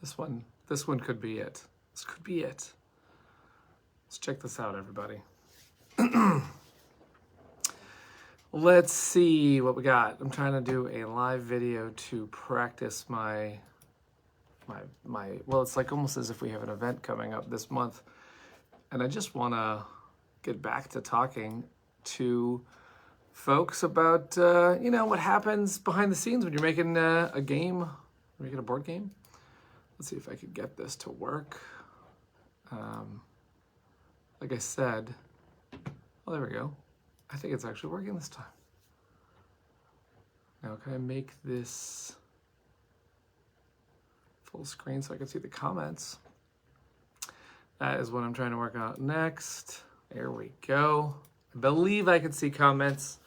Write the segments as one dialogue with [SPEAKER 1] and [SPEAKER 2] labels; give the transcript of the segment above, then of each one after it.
[SPEAKER 1] This one could be it. This could be it. Let's check this out, everybody. Let's see what we got. I'm trying to do a live video to practice my well, it's like almost as if we have an event coming up this month. And I just want to get back to talking to folks about, what happens behind the scenes when you're making a game, making a board game. Let's see if I could get this to work. Like I said, well, there we go. I think it's actually working this time. Now, can I make this full screen so I can see the comments? That is what I'm trying to work out next. There we go. I believe I can see comments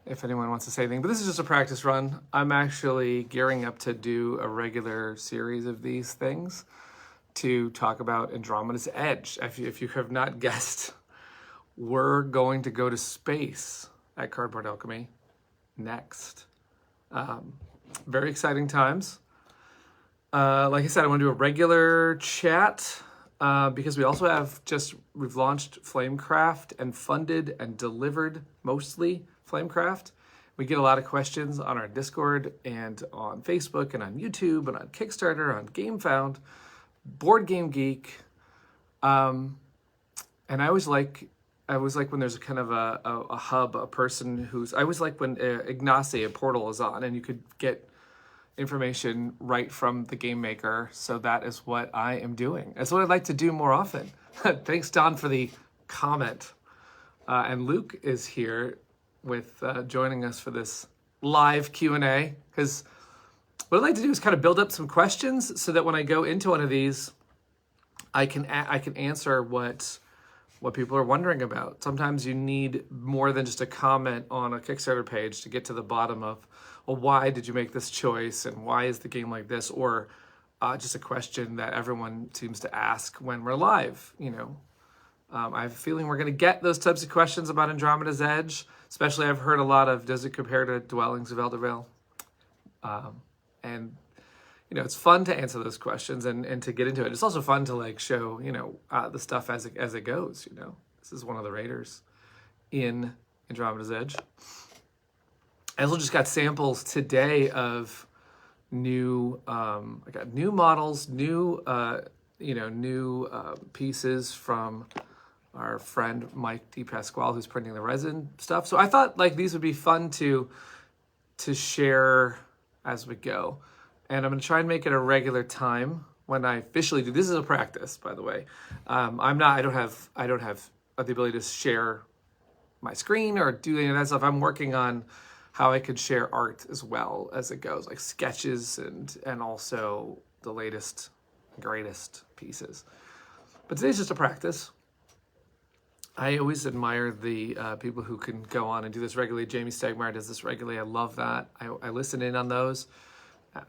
[SPEAKER 1] if anyone wants to say anything, but this is just a practice run. I'm actually gearing up to do a regular series of these things to talk about Andromeda's Edge. If you have not guessed, we're going to go to space at Cardboard Alchemy next. Very exciting times. Like I said, I want to do a regular chat because we also have we've launched Flamecraft and funded and delivered mostly Flamecraft. We get a lot of questions on our Discord and on Facebook and on YouTube and on Kickstarter, on GameFound, Board Game Geek. And I always like when there's a kind of a hub, a person I always like when Ignacy, a portal is on and you could get information right from the game maker. So that is what I am doing. That's what I'd like to do more often. Thanks, Don, for the comment. And Luke is here with joining us for this live Q&A, because what I'd like to do is kind of build up some questions so that when I go into one of these, I can answer what people are wondering about. Sometimes you need more than just a comment on a Kickstarter page to get to the bottom of, well, why did you make this choice and why is the game like this? Or just a question that everyone seems to ask when we're live. I have a feeling we're going to get those types of questions about Andromeda's Edge. Especially, I've heard a lot of, does it compare to Dwellings of Eldervale? And it's fun to answer those questions and to get into it. It's also fun to show the stuff as it goes. This is one of the raiders in Andromeda's Edge. I also just got samples today of new. I got new models, new pieces from our friend Mike DePasquale, who's printing the resin stuff. So I thought these would be fun to share as we go. And I'm going to try and make it a regular time when I officially do. This is a practice, by the way. I don't have the ability to share my screen or do any of that stuff. I'm working on how I could share art as well as it goes, like sketches and also the latest, greatest pieces. But today's just a practice. I always admire the people who can go on and do this regularly. Jamie Stegmeyer does this regularly. I love that. I listen in on those.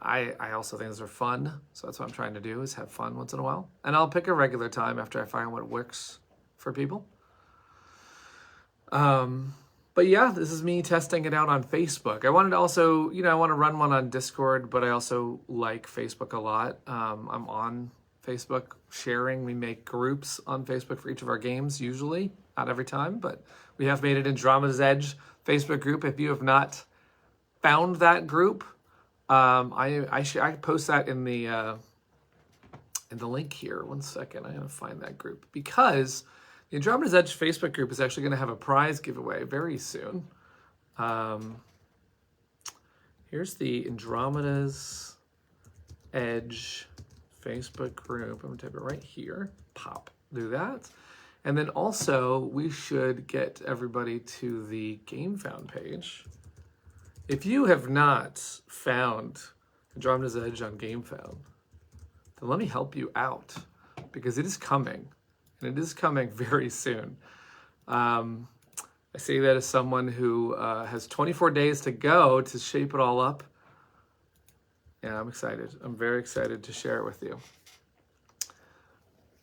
[SPEAKER 1] I also think those are fun. So that's what I'm trying to do, is have fun once in a while. And I'll pick a regular time after I find what works for people. But yeah, this is me testing it out on Facebook. I wanted to also, I want to run one on Discord, but I also like Facebook a lot. I'm on Facebook sharing. We make groups on Facebook for each of our games, usually, not every time, but we have made it Andromeda's Edge Facebook group. If you have not found that group, I post that in the link here. One second, I'm gonna find that group because the Andromeda's Edge Facebook group is actually gonna have a prize giveaway very soon. Here's the Andromeda's Edge Facebook group. I'm gonna type it right here. Pop, do that. And then also we should get everybody to the GameFound page. If you have not found Andromeda's Edge on GameFound, then let me help you out because it is coming, and it is coming very soon. I say that as someone who has 24 days to go to shape it all up. Yeah, I'm excited. I'm very excited to share it with you.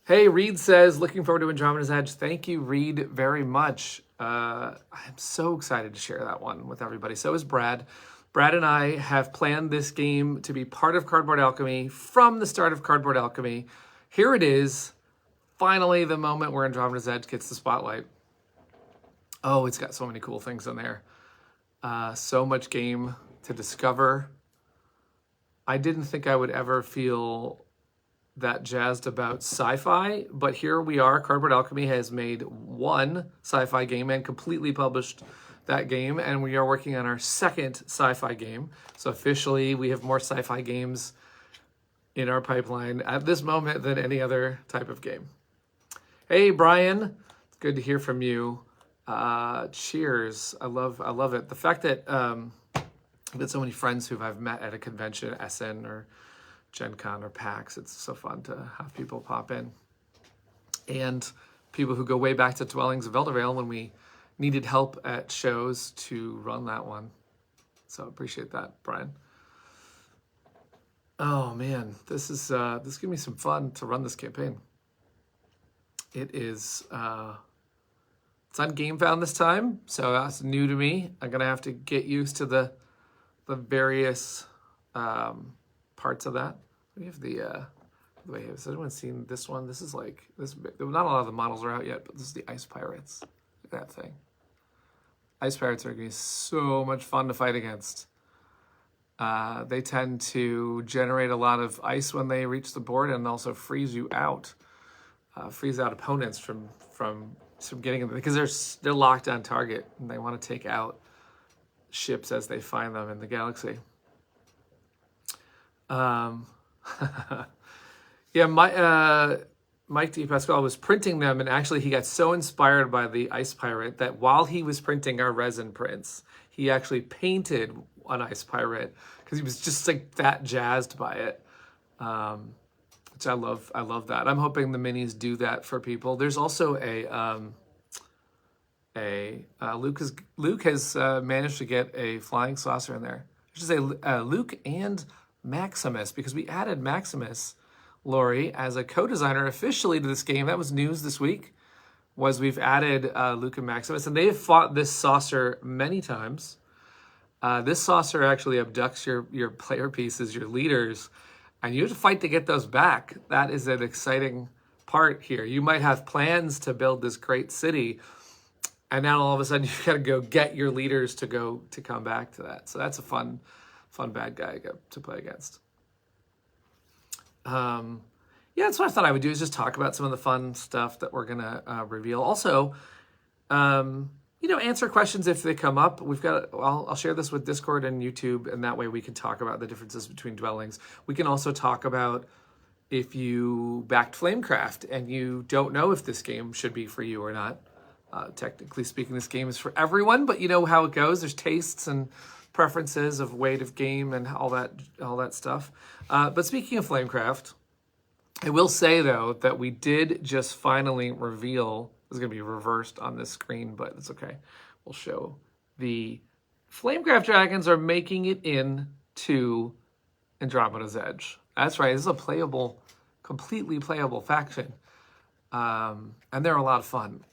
[SPEAKER 1] Hey, Reed says, looking forward to Andromeda's Edge. Thank you, Reed, very much. I'm so excited to share that one with everybody. So is Brad. Brad and I have planned this game to be part of Cardboard Alchemy from the start of Cardboard Alchemy. Here it is. Finally, the moment where Andromeda's Edge gets the spotlight. Oh, it's got so many cool things in there. So much game to discover. I didn't think I would ever feel that jazzed about sci-fi, but here we are. Cardboard Alchemy has made one sci-fi game and completely published that game, and we are working on our second sci-fi game. So officially, we have more sci-fi games in our pipeline at this moment than any other type of game. Hey, Brian, it's good to hear from you. Cheers. I love it. The fact that I've got so many friends who I've met at a convention, SN or Gen Con or PAX. It's so fun to have people pop in. And people who go way back to Dwellings of Eldervale when we needed help at shows to run that one. So appreciate that, Brian. Oh man, this is giving me some fun to run this campaign. It is it's on GameFound this time, so that's new to me. I'm gonna have to get used to the various parts of that. We have the wait, has anyone seen this one? This is like this. Not a lot of the models are out yet, but this is the Ice Pirates. Look at that thing. Ice Pirates are gonna be so much fun to fight against. They tend to generate a lot of ice when they reach the board, and also freeze you out, freeze out opponents from getting them, because they're locked on target and they want to take out ships as they find them in the galaxy. Yeah, Mike D. Pascal was printing them, and actually he got so inspired by the Ice Pirate that while he was printing our resin prints, he actually painted an Ice Pirate because he was just like that jazzed by it, which I love. I love that. I'm hoping the minis do that for people. There's also Luke has managed to get a flying saucer in there. I should say Luke and Maximus, because we added Maximus, Lori, as a co-designer officially to this game. That was news this week, was we've added Luke and Maximus, and they have fought this saucer many times. This saucer actually abducts your player pieces, your leaders, and you have to fight to get those back. That is an exciting part here. You might have plans to build this great city, and now all of a sudden you've got to go get your leaders to come back to that. So that's a fun bad guy to play against. Yeah, that's what I thought I would do, is just talk about some of the fun stuff that we're gonna reveal. Also, answer questions if they come up. I'll share this with Discord and YouTube, and that way we can talk about the differences between dwellings. We can also talk about if you backed Flamecraft and you don't know if this game should be for you or not. Technically speaking, this game is for everyone, but you know how it goes. There's tastes and preferences of weight of game and all that stuff. But speaking of Flamecraft, I will say though that we did just finally reveal. It's going to be reversed on this screen, but it's okay. We'll show the Flamecraft dragons are making it into Andromeda's Edge. That's right. This is a completely playable faction. And they're a lot of fun.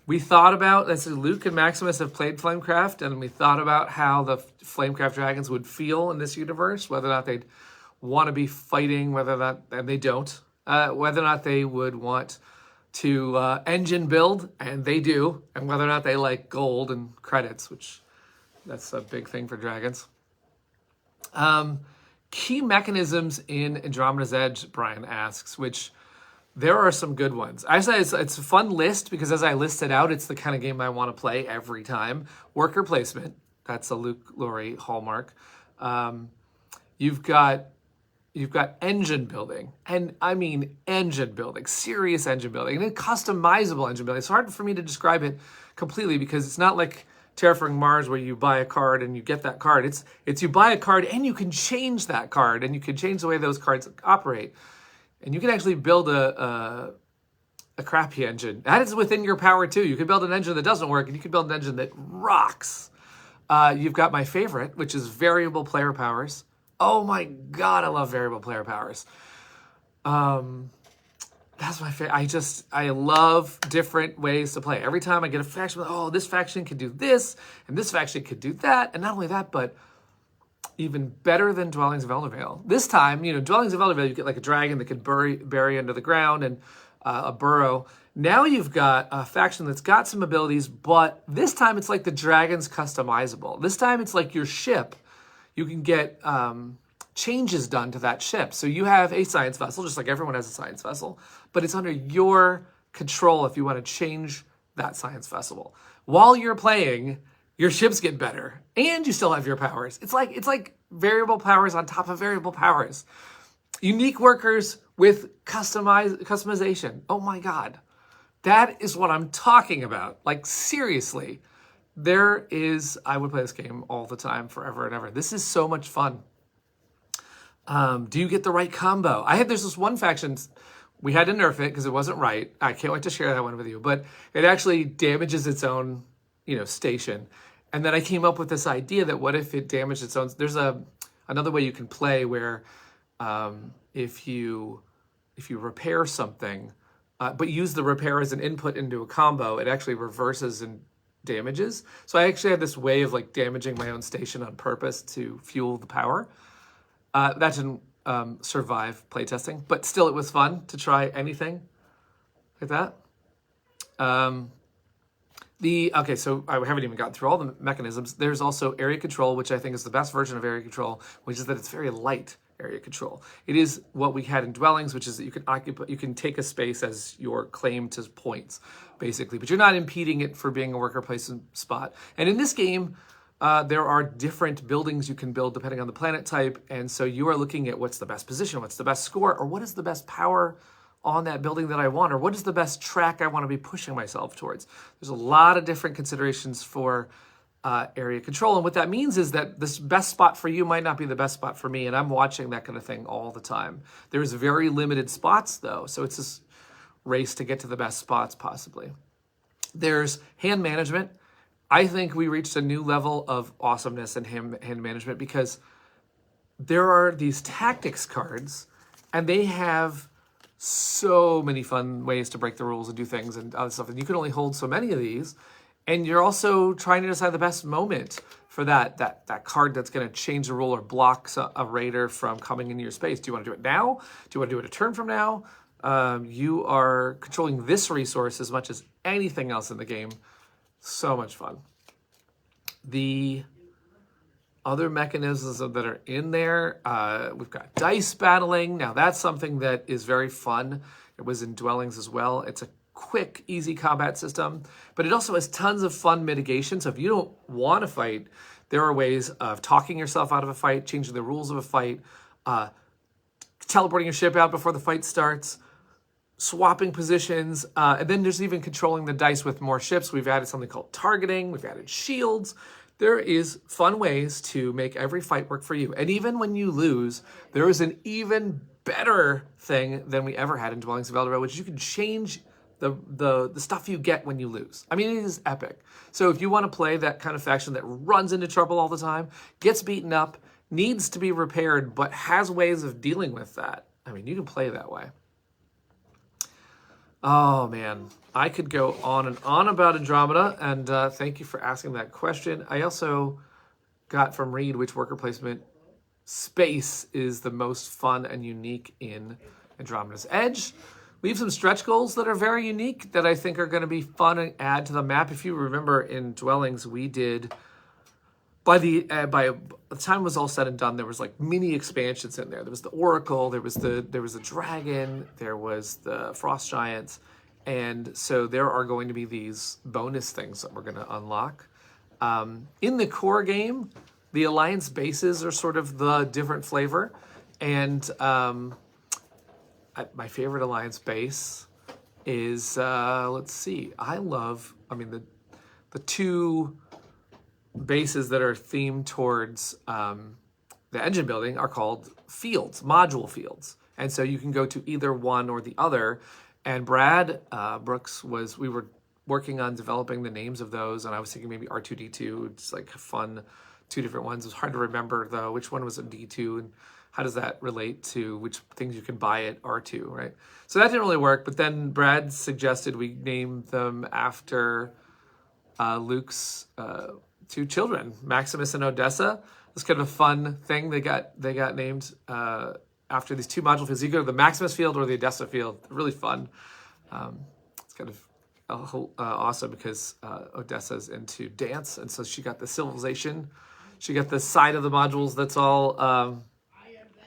[SPEAKER 1] We thought about, Luke and Maximus have played Flamecraft, and we thought about how the Flamecraft dragons would feel in this universe, whether or not they'd want to be fighting, and they don't, whether or not they would want to engine build, and they do, and whether or not they like gold and credits, which that's a big thing for dragons. Key mechanisms in Andromeda's Edge, Brian asks, which there are some good ones. I say it's a fun list because as I list it out, it's the kind of game I want to play every time. Worker placement, that's a Luke Laurie hallmark. You've got engine building, and I mean engine building, serious engine building, and customizable engine building. It's hard for me to describe it completely because it's not like Terraforming Mars where you buy a card and you get that card. It's you buy a card and you can change that card, and you can change the way those cards operate. And you can actually build a crappy engine. That is within your power too. You can build an engine that doesn't work, and you can build an engine that rocks. You've got my favorite, which is variable player powers. Oh my God, I love variable player powers. That's my favorite. I love different ways to play. Every time I get a faction, I'm like, oh, this faction can do this, and this faction could do that. And not only that, but even better than Dwellings of Eldervale. This time, you know, Dwellings of Eldervale, you get like a dragon that could bury under the ground and a burrow. Now you've got a faction that's got some abilities, but this time it's like the dragon's customizable. This time it's like your ship. You can get changes done to that ship. So you have a science vessel, just like everyone has a science vessel, but it's under your control if you want to change that science vessel. While you're playing, your ships get better, and you still have your powers. It's like variable powers on top of variable powers. Unique workers with customization. Oh my God. That is what I'm talking about. Like, seriously. I would play this game all the time, forever and ever. This is so much fun. Do you get the right combo? There's this one faction, we had to nerf it because it wasn't right. I can't wait to share that one with you, but it actually damages its own, station. And then I came up with this idea that what if it damaged its own, there's another way you can play where if you repair something, but use the repair as an input into a combo, it actually reverses and damages. So I actually had this way of like damaging my own station on purpose to fuel the power. That didn't survive playtesting, but still it was fun to try anything like that. Okay, so I haven't even gotten through all the mechanisms. There's also area control, which I think is the best version of area control, which is that it's very light area control. It is what we had in Dwellings, which is that you can take a space as your claim to points, basically, but you're not impeding it for being a worker placement spot. And in this game, there are different buildings you can build depending on the planet type, and so you are looking at what's the best position, what's the best score, or what is the best power on that building that I want, or what is the best track I want to be pushing myself towards. There's a lot of different considerations for area control, and what that means is that this best spot for you might not be the best spot for me, and I'm watching that kind of thing all the time. There's very limited spots, though, so it's this race to get to the best spots, possibly. There's hand management. I think we reached a new level of awesomeness in hand management because there are these tactics cards, and they have so many fun ways to break the rules and do things and other stuff. And you can only hold so many of these. And you're also trying to decide the best moment for that card that's going to change the rule or block a raider from coming into your space. Do you want to do it now? Do you want to do it a turn from now? You are controlling this resource as much as anything else in the game. So much fun. The other mechanisms that are in there, we've got dice battling. Now that's something that is very fun. It was in Dwellings as well. It's a quick, easy combat system, but it also has tons of fun mitigation. So if you don't want to fight, there are ways of talking yourself out of a fight, changing the rules of a fight, teleporting your ship out before the fight starts, swapping positions, and then there's even controlling the dice with more ships. We've added something called targeting. We've added shields. There is fun ways to make every fight work for you. And even when you lose, there is an even better thing than we ever had in Dwellings of Eldervale, which is you can change the stuff you get when you lose. I mean, it is epic. So if you want to play that kind of faction that runs into trouble all the time, gets beaten up, needs to be repaired, but has ways of dealing with that, I mean, you can play that way. Oh, man. I could go on and on about Andromeda, and thank you for asking that question. I also got from Reed which worker placement space is the most fun and unique in Andromeda's Edge. We have some stretch goals that are very unique that I think are going to be fun and add to the map. If you remember in Dwellings, we did, by the time it was all said and done, there was like mini expansions in there. There was the Oracle, there was a Dragon, there was the Frost Giants. And so there are going to be these bonus things that we're going to unlock. In the core game, the Alliance bases are sort of the different flavor. And my favorite Alliance base is, let's see, the two bases that are themed towards the engine building are called fields, module fields. And so you can go to either one or the other. And Brad Brooks we were working on developing the names of those, and I was thinking maybe R2D2. It's like fun, two different ones. It was hard to remember though which one was a D2. And how does that relate to which things you can buy at R2, right? So that didn't really work, but then Brad suggested we name them after Luke's two children, Maximus and Odessa. It's kind of a fun thing. They got named after these two module fields. You go to the Maximus field or the Odessa field. They're really fun. It's kind of awesome because Odessa's into dance, and so she got the civilization. She got the side of the modules that's all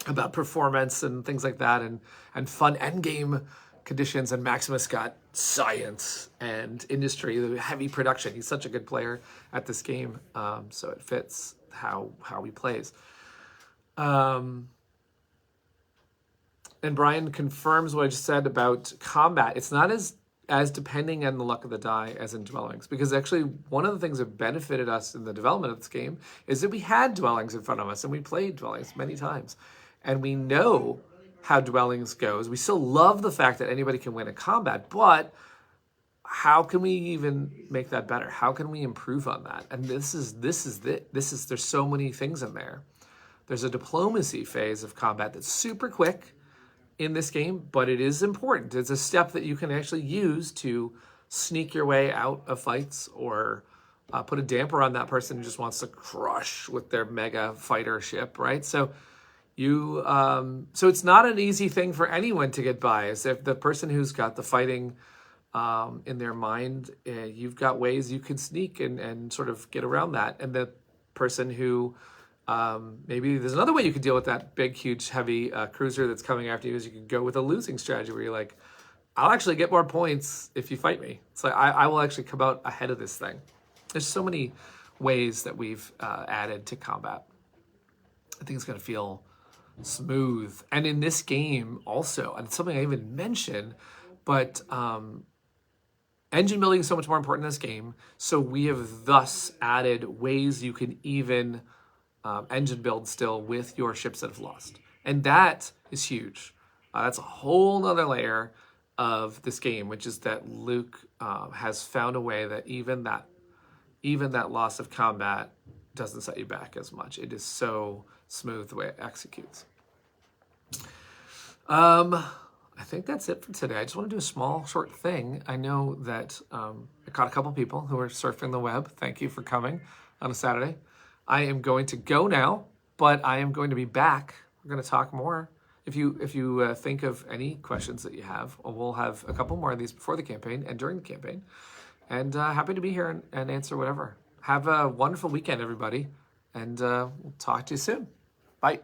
[SPEAKER 1] about performance and things like that, and fun endgame conditions. And Maximus got science and industry, the heavy production. He's such a good player at this game, so it fits how he plays. And Brian confirms what I just said about combat. It's not as depending on the luck of the die as in dwellings, because actually one of the things that benefited us in the development of this game is that we had dwellings in front of us and we played dwellings many times, and we know how dwellings goes. We still love the fact that anybody can win a combat, but how can we even make that better? How can we improve on that? And there's so many things in there. There's a diplomacy phase of combat that's super quick in this game, but it is important. It's a step that you can actually use to sneak your way out of fights, or put a damper on that person who just wants to crush with their mega fighter ship, right? So so it's not an easy thing for anyone to get by. As if the person who's got the fighting in their mind, you've got ways you can sneak and sort of get around that. And the person who maybe there's another way you could deal with that big, huge, heavy cruiser that's coming after you, is you could go with a losing strategy where you're like, I'll actually get more points if you fight me. So I will actually come out ahead of this thing. There's so many ways that we've added to combat. I think it's going to feel smooth. And in this game also, and it's something I even mentioned, but engine building is so much more important in this game. So we have thus added ways you can even engine build still with your ships that have lost. And that is huge. That's a whole nother layer of this game, which is that Luke has found a way that even that loss of combat doesn't set you back as much. It is so smooth the way it executes. I think that's it for today. I just want to do a small, short thing. I know that I caught a couple people who are surfing the web. Thank you for coming on a Saturday. I am going to go now, but I am going to be back. We're going to talk more. If you think of any questions that you have, we'll have a couple more of these before the campaign and during the campaign. And happy to be here and answer whatever. Have a wonderful weekend, everybody. And we'll talk to you soon. Bye.